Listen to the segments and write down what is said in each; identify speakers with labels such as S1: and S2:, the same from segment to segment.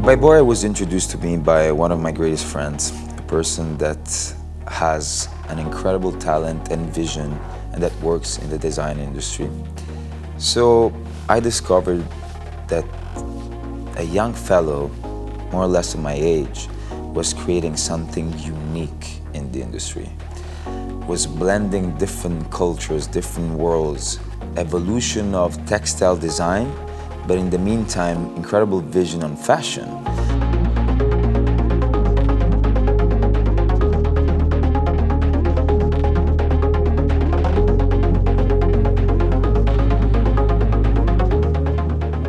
S1: Byborre was introduced to me by one of my greatest friends, a person that has an incredible talent and vision and that works in the design industry. So I discovered that a young fellow, more or less of my age, was creating something unique in the industry, was blending different cultures, different worlds, evolution of textile design, but in the meantime, incredible vision on fashion.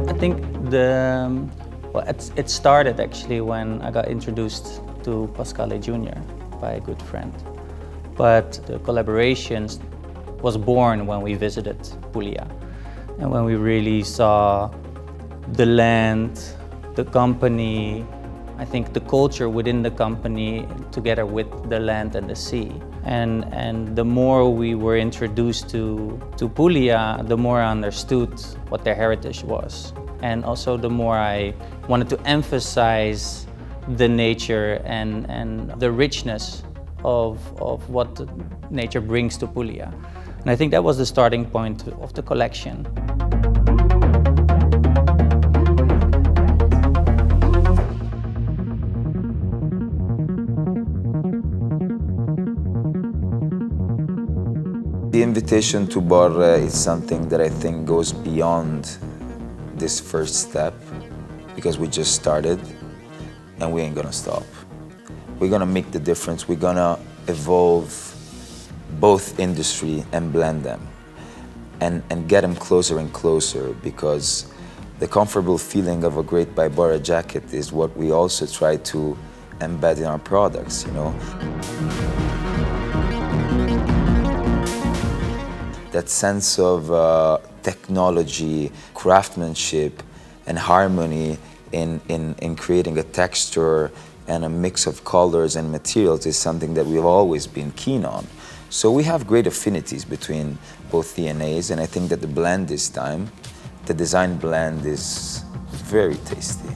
S2: I think it started actually when I got introduced to Pasquale Jr. by a good friend. But the collaborations was born when we visited Puglia and when we really saw the land, the company, I think the culture within the company together with the land and the sea. And the more we were introduced to Puglia, the more I understood what their heritage was. And also the more I wanted to emphasize the nature and the richness of what nature brings to Puglia. And I think that was the starting point of the collection.
S1: The invitation to Byborre is something that I think goes beyond this first step, because we just started and we ain't gonna stop. We're gonna make the difference. We're gonna evolve both industry and blend them and get them closer and closer, because the comfortable feeling of a great Byborre jacket is what we also try to embed in our products, you know. That sense of technology, craftsmanship, and harmony in creating a texture and a mix of colors and materials is something that we've always been keen on. So we have great affinities between both DNAs, and I think that the blend this time, the design blend, is very tasty.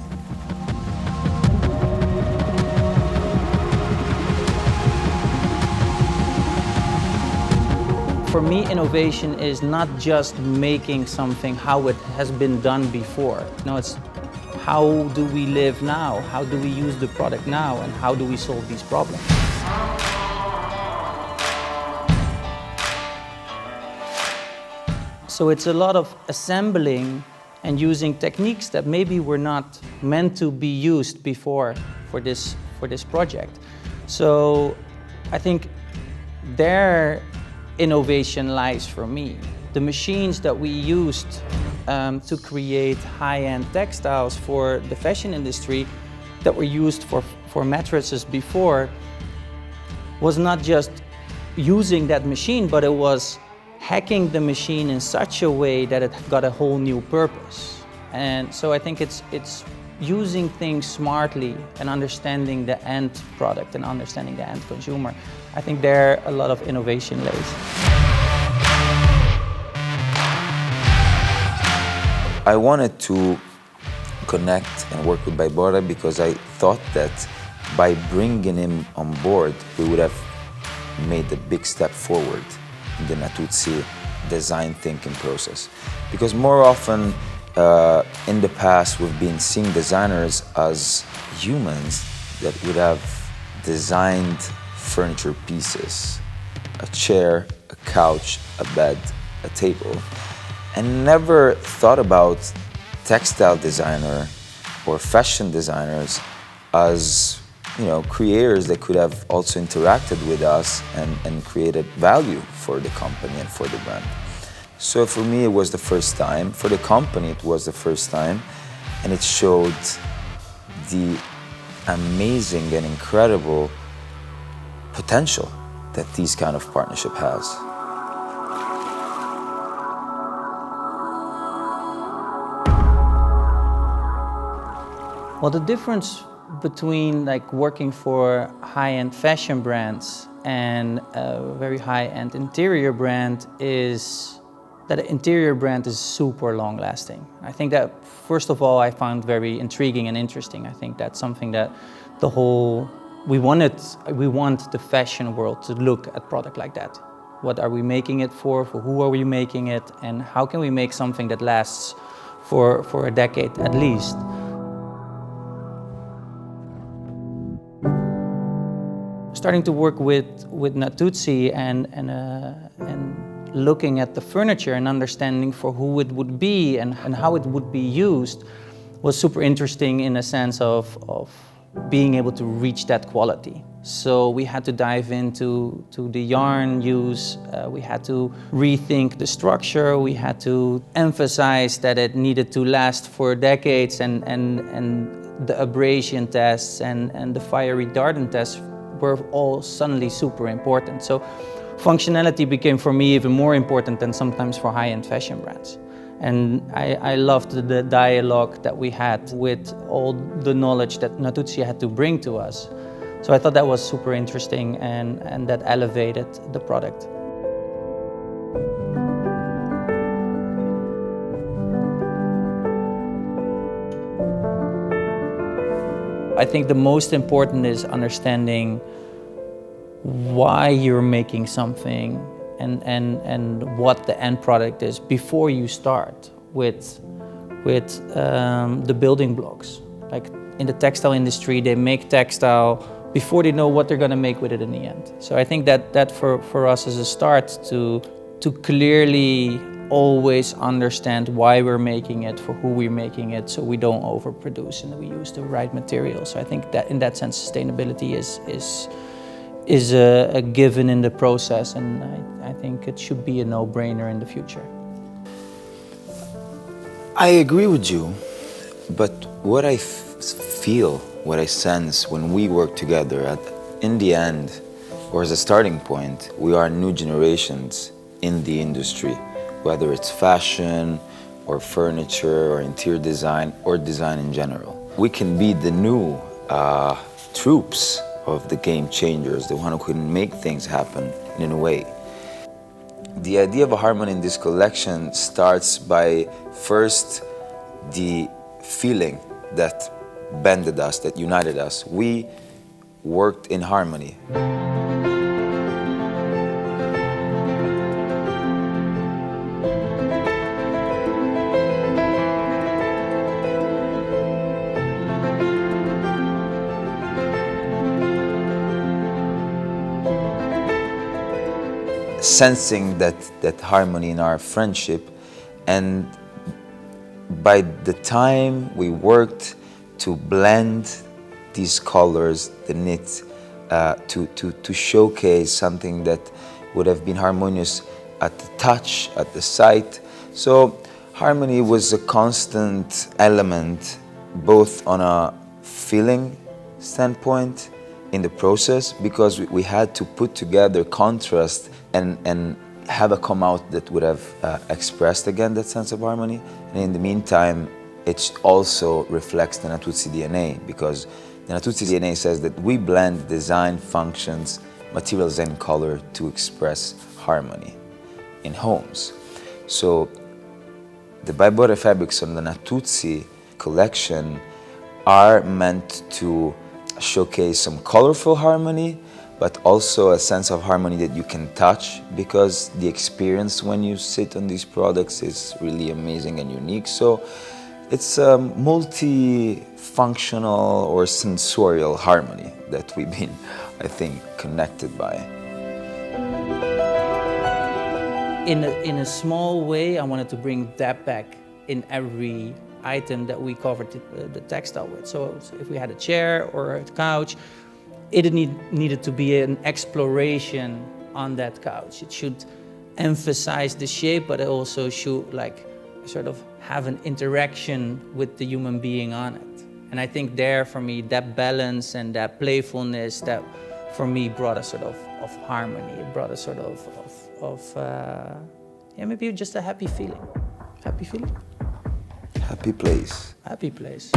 S2: For me, innovation is not just making something how it has been done before. No, it's how do we live now? How do we use the product now? And how do we solve these problems? So it's a lot of assembling and using techniques that maybe were not meant to be used before for this project. So I think their innovation lies for me. The machines that we used to create high-end textiles for the fashion industry that were used for mattresses before was not just using that machine, but it was hacking the machine in such a way that it got a whole new purpose. And so I think it's using things smartly and understanding the end product and understanding the end consumer. I think there a lot of innovation lays.
S1: I wanted to connect and work with Byborre because I thought that by bringing him on board, we would have made a big step forward in the Natuzzi design thinking process. Because more often in the past, we've been seeing designers as humans that would have designed furniture pieces, a chair, a couch, a bed, a table, and never thought about textile designer or fashion designers as, you know, creators that could have also interacted with us and created value for the company and for the brand. So for me, it was the first time. For the company, it was the first time. And it showed the amazing and incredible potential that this kind of partnership has.
S2: Well, the difference between like working for high-end fashion brands and a very high-end interior brand is that an interior brand is super long lasting. I think that, first of all, I found very intriguing and interesting. I think that's something that we want the fashion world to look at product like that. What are we making it for who are we making it, and how can we make something that lasts for a decade at least? Starting to work with Natuzzi and looking at the furniture and understanding for who it would be and how it would be used was super interesting in a sense of being able to reach that quality. So we had to dive into the yarn use, we had to rethink the structure, we had to emphasize that it needed to last for decades, and the abrasion tests and the fire retardant tests were all suddenly super important. So functionality became for me even more important than sometimes for high-end fashion brands. And I loved the dialogue that we had with all the knowledge that Natuzzi had to bring to us. So I thought that was super interesting, and that elevated the product. I think the most important is understanding why you're making something and what the end product is before you start with the building blocks. Like in the textile industry, they make textile before they know what they're going to make with it in the end. So I think that for us is a start to clearly always understand why we're making it, for who we're making it, so we don't overproduce and we use the right material. So I think that in that sense, sustainability is a given in the process, and I think it should be a no-brainer in the future.
S1: I agree with you, but what I feel, what I sense when we work together, in the end, or as a starting point, we are new generations in the industry, whether it's fashion or furniture or interior design or design in general. We can be the new troops of the game changers, the one who can make things happen in a way. The idea of a harmony in this collection starts by first the feeling that bonded us, that united us. We worked in harmony. Sensing that harmony in our friendship, and by the time we worked to blend these colors, the knit, to showcase something that would have been harmonious at the touch, at the sight. So harmony was a constant element, both on a feeling standpoint in the process, because we had to put together contrast and have a come out that would have expressed again that sense of harmony. And in the meantime, it also reflects the Natuzzi DNA, because the Natuzzi DNA says that we blend design, functions, materials and color to express harmony in homes. So the Byborre fabrics on the Natuzzi collection are meant to showcase some colorful harmony, but also a sense of harmony that you can touch, because the experience when you sit on these products is really amazing and unique. So it's a multi-functional or sensorial harmony that we've been, I think, connected by.
S2: In a small way, I wanted to bring that back in every item that we covered the textile with. So if we had a chair or a couch, it needed to be an exploration on that couch. It should emphasize the shape, but it also should sort of have an interaction with the human being on it. And I think there, for me, that balance and that playfulness, that for me brought a sort of harmony. It brought a sort of maybe just a happy feeling. Happy feeling?
S1: Happy place.
S2: Happy place.